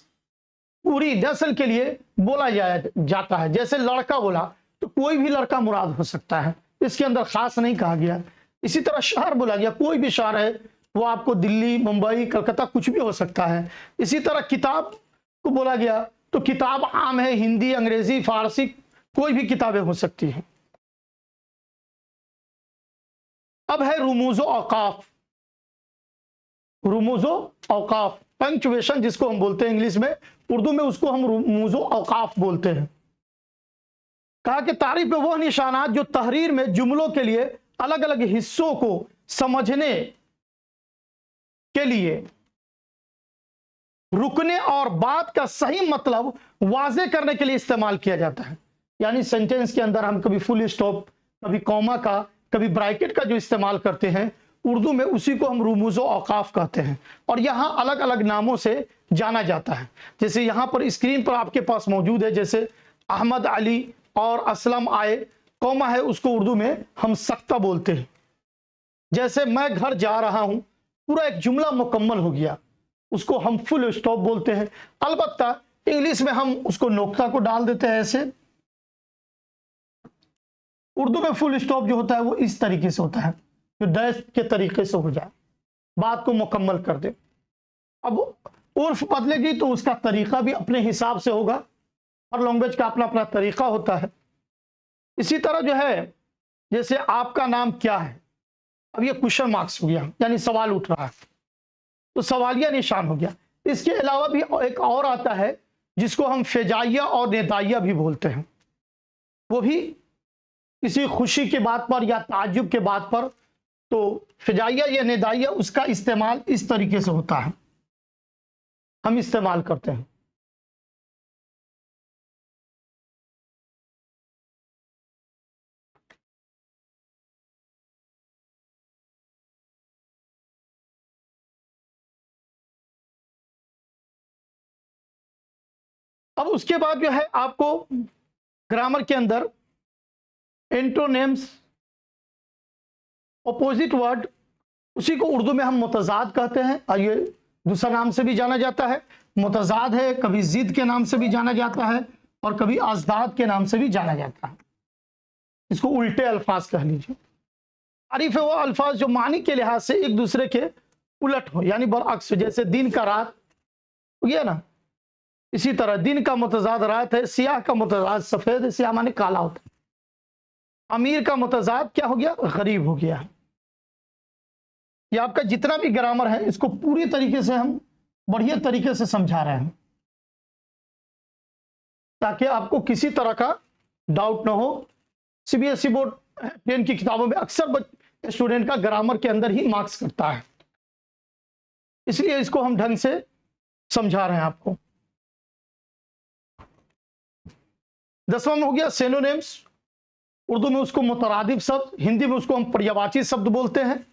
पूरी नस्ल के लिए बोला जाता है। जैसे लड़का बोला तो कोई भी लड़का मुराद हो सकता है, इसके अंदर खास नहीं कहा गया। इसी तरह शहर बोला गया, कोई भी शहर है, वो आपको दिल्ली, मुंबई, कलकत्ता कुछ भी हो सकता है। इसी तरह किताब को बोला गया तो किताब आम है, हिंदी, अंग्रेजी, फारसी, कोई भी किताबें हो सकती हैं। अब है रुमूजो औकाफ। रुमूजो औकाफ पंक्चुएशन जिसको हम बोलते हैं इंग्लिश में, उर्दू में उसको हम रुमूजो औकाफ बोलते हैं। कहा कि तारीफ में वह निशानात जो तहरीर में जुमलों के लिए अलग अलग हिस्सों को समझने के लिए रुकने और बात का सही मतलब वाजे करने के लिए इस्तेमाल किया जाता है। यानी सेंटेंस के अंदर हम कभी फुल स्टॉप, कभी कॉमा का, कभी ब्रैकेट का जो इस्तेमाल करते हैं उर्दू में, उसी को हम रुमूजो औकाफ कहते हैं। और यहां अलग अलग नामों से जाना जाता है। जैसे यहां पर स्क्रीन पर आपके पास मौजूद है, जैसे अहमद, अली और असलम आए, कौमा है, उसको उर्दू में हम सख्ता बोलते हैं। जैसे मैं घर जा रहा हूं, पूरा एक जुमला मुकम्मल हो गया, उसको हम फुल स्टॉप बोलते हैं। अलबत्ता इंग्लिश में हम उसको नोक्ता को डाल देते हैं ऐसे। उर्दू में फुल स्टॉप जो होता है वो इस तरीके से होता है, जो डैश के तरीके से हो जाए, बात को मुकम्मल कर दे। अब उर्फ बदलेगी तो उसका तरीका भी अपने हिसाब से होगा। हर लैंग्वेज का अपना अपना तरीका होता है। इसी तरह जो है, जैसे आपका नाम क्या है, अब ये क्वेश्चन मार्क्स हो गया, यानी सवाल उठ रहा है, तो सवालिया निशान हो गया। इसके अलावा भी एक और आता है जिसको हम फेजाइया और नेदाइया भी बोलते हैं। वो भी किसी खुशी के बात पर या ताज्जुब के बात पर, तो फेजाइया या नेदाइया उसका इस्तेमाल इस तरीके से होता है, हम इस्तेमाल करते हैं। अब उसके बाद जो है आपको ग्रामर के अंदर एंटोनेम्स, अपोजिट वर्ड, उसी को उर्दू में हम मुतजाद कहते हैं, और ये दूसरा नाम से भी जाना जाता है। मुतजाद है, कभी जिद के नाम से भी जाना जाता है और कभी अजदाद के नाम से भी जाना जाता है। इसको उल्टे अल्फाज कह लीजिए। तारीफ है वो अल्फाज जो मानी के लिहाज से एक दूसरे के उलट हो, यानी बरअक्स, जैसे दिन का रात हो गया ना, इसी तरह दिन का मुतजाद रात है, सियाह का मुतजाद सफेद है, सियाह माने काला होता है। अमीर का मुतजाद क्या हो गया, गरीब हो गया। ये आपका जितना भी ग्रामर है, इसको पूरी तरीके से हम बढ़िया तरीके से समझा रहे हैं, ताकि आपको किसी तरह का डाउट ना हो। सीबीएसई बोर्ड 10 की किताबों में अक्सर स्टूडेंट का ग्रामर के अंदर ही मार्क्स करता है, इसलिए इसको हम ढंग से समझा रहे हैं आपको। 10वां में हो गया सिनोनिम्स। उर्दू में उसको मुतरादिफ शब्द, हिंदी में उसको हम पर्यायवाची शब्द बोलते हैं।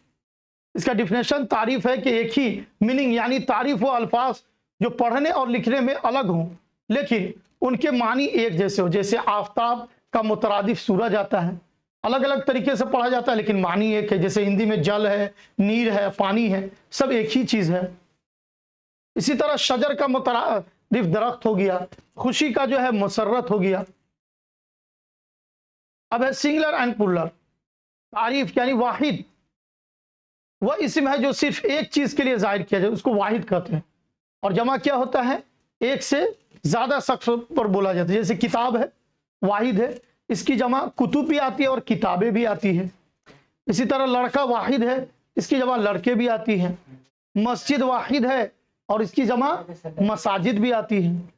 इसका डिफिनेशन, तारीफ है कि एक ही मीनिंग, यानी तारीफ वो अल्फाज जो पढ़ने और लिखने में अलग हों लेकिन उनके मानी एक जैसे हो। जैसे आफ्ताब का मुतरादिफ सूरज आता है, अलग अलग तरीके से पढ़ा जाता है लेकिन मानी एक है। जैसे हिंदी में जल है, नीर है, पानी है, सब एक ही चीज है। इसी तरह शजर का मुतरादिफ दरख्त हो गया, खुशी का जो है मुसर्रत हो गया। अब है सिंगुलर एंड प्लुरल। तारीफ यानी वाहिद, वह इस्म है जो सिर्फ एक चीज के लिए जाहिर किया जाए, उसको वाहिद कहते हैं। और जमा क्या होता है, एक से ज्यादा शख्स पर बोला जाता है। जैसे किताब है, वाहिद है, इसकी जमा कुतुब भी आती है और किताबें भी आती है। इसी तरह लड़का वाहिद है, इसकी जमा लड़के भी आती है। मस्जिद वाहिद है और इसकी जमा मसाजिद भी आती है।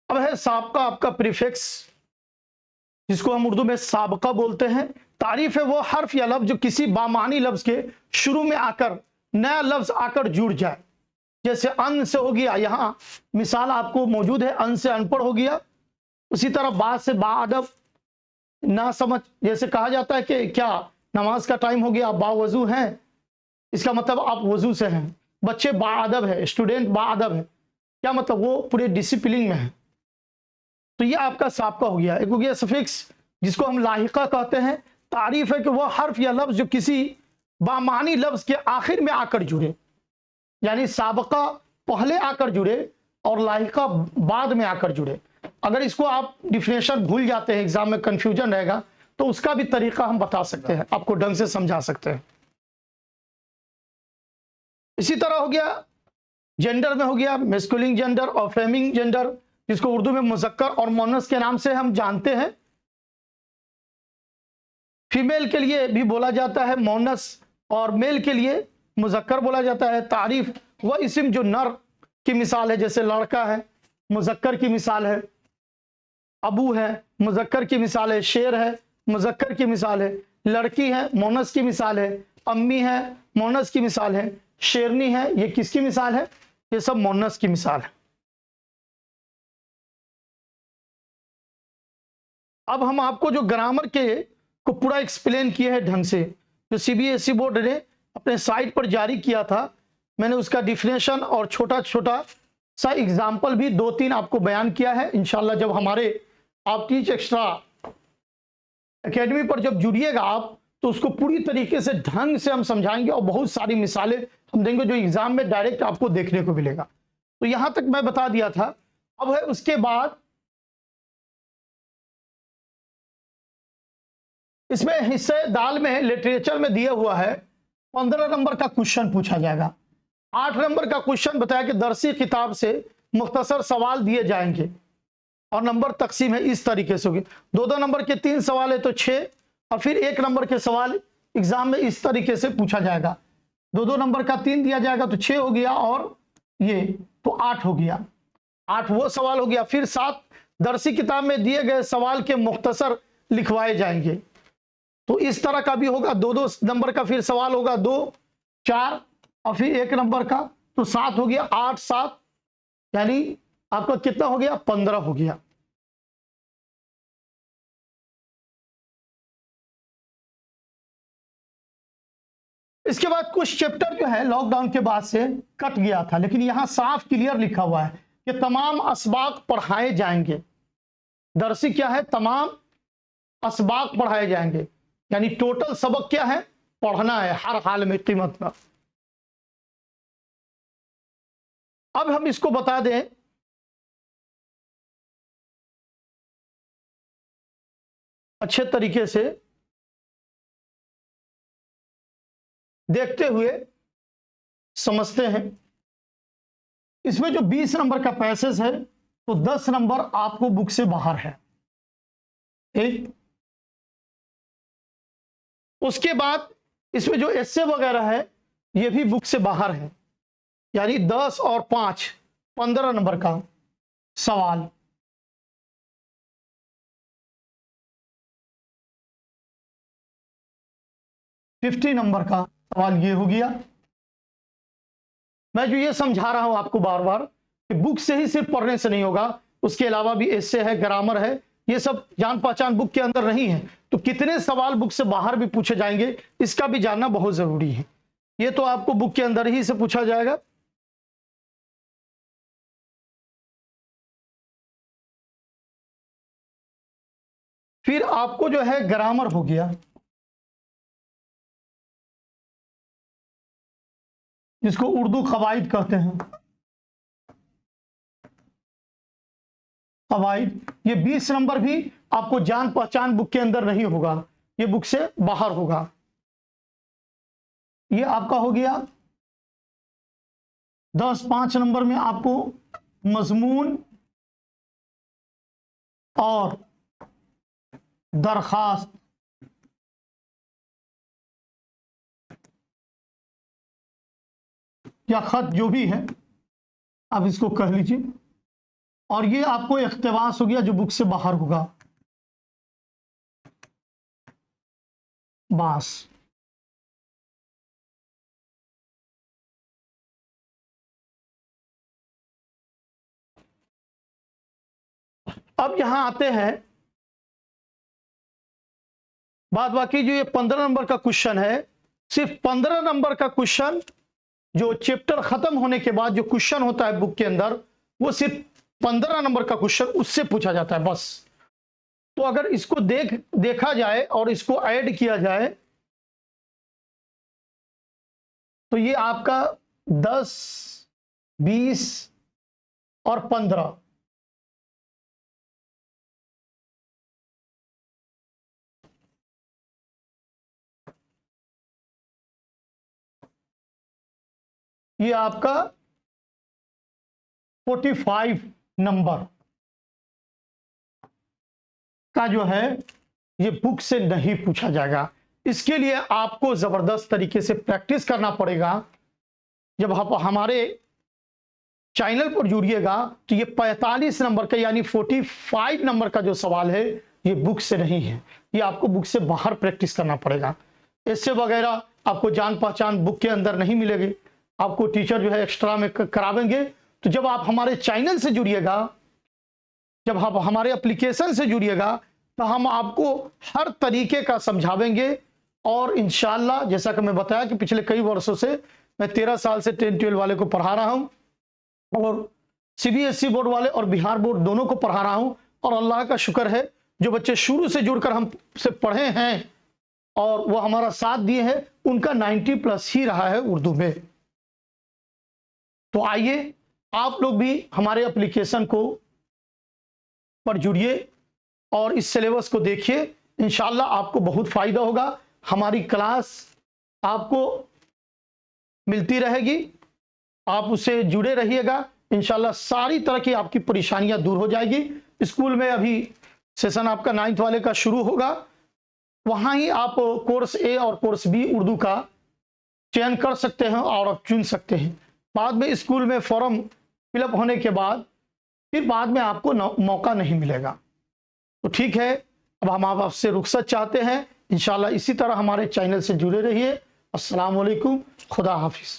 अब है साबका, आपका प्रीफिक्स, जिसको हम उर्दू में साबका बोलते हैं। तारीफ है वो हर्फ या लफ्ज जो किसी बामानी लफ्ज के शुरू में आकर नया लफ्ज आकर जुड़ जाए। जैसे अन से हो गया, यहाँ मिसाल आपको मौजूद है, अन से अनपढ़ हो गया। उसी तरह बा से बाअदब, ना समझ, जैसे कहा जाता है कि क्या नमाज का टाइम हो गया, आप बावजू हैं, इसका मतलब आप वजू से हैं। बच्चे बाअदब है, स्टूडेंट बाअदब है, क्या मतलब, वो पूरे डिसिप्लिन में है। तो ये आपका साबका हो गया। एक हो गया सफिक्स, जिसको हम लाहिका कहते हैं। तारीफ है कि वह हर्फ या लफ्ज जो किसी बामानी लफ्ज के आखिर में आकर जुड़े, यानी साबका पहले आकर जुड़े और लाहिका बाद में आकर जुड़े। अगर इसको आप डिफिनेशन भूल जाते हैं, एग्जाम में कंफ्यूजन रहेगा, तो उसका भी तरीका हम बता सकते हैं, आपको ढंग से समझा सकते हैं। इसी तरह हो गया जेंडर में, हो गया मेस्कुलिन जेंडर और फेमिनिन जेंडर, जिसको उर्दू में मुज़क्कर और मुअन्नस के नाम से हम जानते हैं। फीमेल के लिए भी बोला जाता है मुअन्नस और मेल के लिए मुज़क्कर बोला जाता है। तारीफ वह इस्म जो नर की मिसाल है, जैसे लड़का है, मुज़क्कर की मिसाल है। अबू है, मुज़क्कर की मिसाल है। शेर है, मुज़क्कर की मिसाल है। लड़की है, मुअन्नस की मिसाल है। अम्मी है, मुअन्नस की मिसाल है। शेरनी है, ये किसकी मिसाल है, ये सब मुअन्नस की मिसाल है। अब हम आपको जो ग्रामर के को पूरा एक्सप्लेन किया है ढंग से, जो सीबीएसई बोर्ड ने अपने साइट पर जारी किया था, मैंने उसका डिफिनेशन और छोटा छोटा सा एग्जाम्पल भी 2-3 आपको बयान किया है। इंशाल्लाह जब हमारे आप टीच एक्स्ट्रा एकेडमी पर जब जुड़िएगा आप, तो उसको पूरी तरीके से ढंग से हम समझाएंगे और बहुत सारी मिसालें हम देंगे जो एग्जाम में डायरेक्ट आपको देखने को मिलेगा। तो यहां तक मैं बता दिया था। अब है उसके बाद इसमें हिस्से दाल में लिटरेचर में दिया हुआ है 15 नंबर का क्वेश्चन पूछा जाएगा। 8 नंबर का क्वेश्चन बताया कि दरसी किताब से मुख्तसर सवाल दिए जाएंगे और नंबर तकसीम है इस तरीके से होगी। 2-2 नंबर के 3 सवाल है तो 6, और फिर 1 नंबर के सवाल एग्जाम में इस तरीके से पूछा जाएगा। 2-2 नंबर का 3 दिया जाएगा तो 6 हो गया, और ये तो 8 हो गया। 8 वो सवाल हो गया। फिर 7 दरसी किताब में दिए गए सवाल के मुख्तसर लिखवाए जाएंगे। तो इस तरह का भी होगा। 2-2 नंबर का फिर सवाल होगा, 2, 4 और फिर 1 नंबर का, तो 7 हो गया। 8, 7 यानी आपका कितना हो गया? 15 हो गया। इसके बाद कुछ चैप्टर जो है लॉकडाउन के बाद से कट गया था, लेकिन यहां साफ क्लियर लिखा हुआ है कि तमाम असबाक पढ़ाए जाएंगे। दरसी क्या है? तमाम असबाक पढ़ाए जाएंगे, यानी टोटल सबक क्या है? पढ़ना है हर हाल में, कीमत पर। अब हम इसको बता दें, अच्छे तरीके से देखते हुए समझते हैं। इसमें जो 20 नंबर का पैसेज है तो 10 नंबर आपको बुक से बाहर है। ठीक, उसके बाद इसमें जो एस्से वगैरह है ये भी बुक से बाहर है, यानी 10 और 5 15 नंबर का सवाल। फिफ्टी नंबर का सवाल ये हो गया। मैं जो ये समझा रहा हूं आपको बार बार कि बुक से ही सिर्फ पढ़ने से नहीं होगा, उसके अलावा भी एस्से है, ग्रामर है, ये सब जान पहचान बुक के अंदर नहीं है। तो कितने सवाल बुक से बाहर भी पूछे जाएंगे इसका भी जानना बहुत जरूरी है। ये तो आपको बुक के अंदर ही से पूछा जाएगा। फिर आपको जो है ग्रामर हो गया, जिसको उर्दू कवायद कहते हैं। कवायद ये 20 नंबर भी आपको जान पहचान बुक के अंदर नहीं होगा, ये बुक से बाहर होगा। ये आपका हो गया 10। 5 नंबर में आपको मजमून और दरखास्त या खत जो भी है आप इसको कह लीजिए, और ये आपको इख्तिबास हो गया जो बुक से बाहर होगा। बस अब यहां आते हैं बाद बाकी जो ये 15 नंबर का क्वेश्चन है, सिर्फ 15 नंबर का क्वेश्चन जो चैप्टर खत्म होने के बाद जो क्वेश्चन होता है बुक के अंदर, वो सिर्फ 15 नंबर का क्वेश्चन उससे पूछा जाता है बस। तो अगर इसको देखा जाए और इसको ऐड किया जाए तो ये आपका 10, 20 और 15 ये आपका 45 नंबर का जो है ये बुक से नहीं पूछा जाएगा। इसके लिए आपको जबरदस्त तरीके से प्रैक्टिस करना पड़ेगा। जब आप हमारे चैनल पर जुड़िएगा तो ये 45 नंबर का यानी 45 नंबर का जो सवाल है ये बुक से नहीं है, ये आपको बुक से बाहर प्रैक्टिस करना पड़ेगा। इससे वगैरह आपको जान पहचान बुक के अंदर नहीं मिलेगी, आपको टीचर जो है एक्स्ट्रा में करावेंगे। तो जब आप हमारे चैनल से जुड़िएगा, जब आप हमारे एप्लीकेशन से जुड़िएगा तो हम आपको हर तरीके का समझावेंगे। और इंशाल्लाह जैसा कि मैं बताया कि पिछले कई वर्षों से मैं 13 साल से 10-12 वाले को पढ़ा रहा हूं और सीबीएसई बोर्ड वाले और बिहार बोर्ड दोनों को पढ़ा रहा हूं। और अल्लाह का शुक्र है जो बच्चे शुरू से जुड़कर हमसे पढ़े हैं और वो हमारा साथ दिए हैं, उनका 90+ ही रहा है उर्दू में। तो आइए आप लोग भी हमारे एप्लीकेशन को पर जुड़िए और इस सिलेबस को देखिए, इंशाल्लाह आपको बहुत फायदा होगा। हमारी क्लास आपको मिलती रहेगी, आप उससे जुड़े रहिएगा, इंशाल्लाह सारी तरह की आपकी परेशानियां दूर हो जाएगी। स्कूल में अभी सेशन आपका 9th वाले का शुरू होगा, वहां ही आप कोर्स ए और कोर्स बी उर्दू का चयन कर सकते हैं और आप चुन सकते हैं। बाद में स्कूल में फॉर्म फिलअप होने के बाद फिर बाद में आपको मौका नहीं मिलेगा। तो ठीक है, अब हम आपसे रुखसत चाहते हैं। इंशाल्लाह इसी तरह हमारे चैनल से जुड़े रहिए। अस्सलाम वालेकुम, खुदा हाफिज़।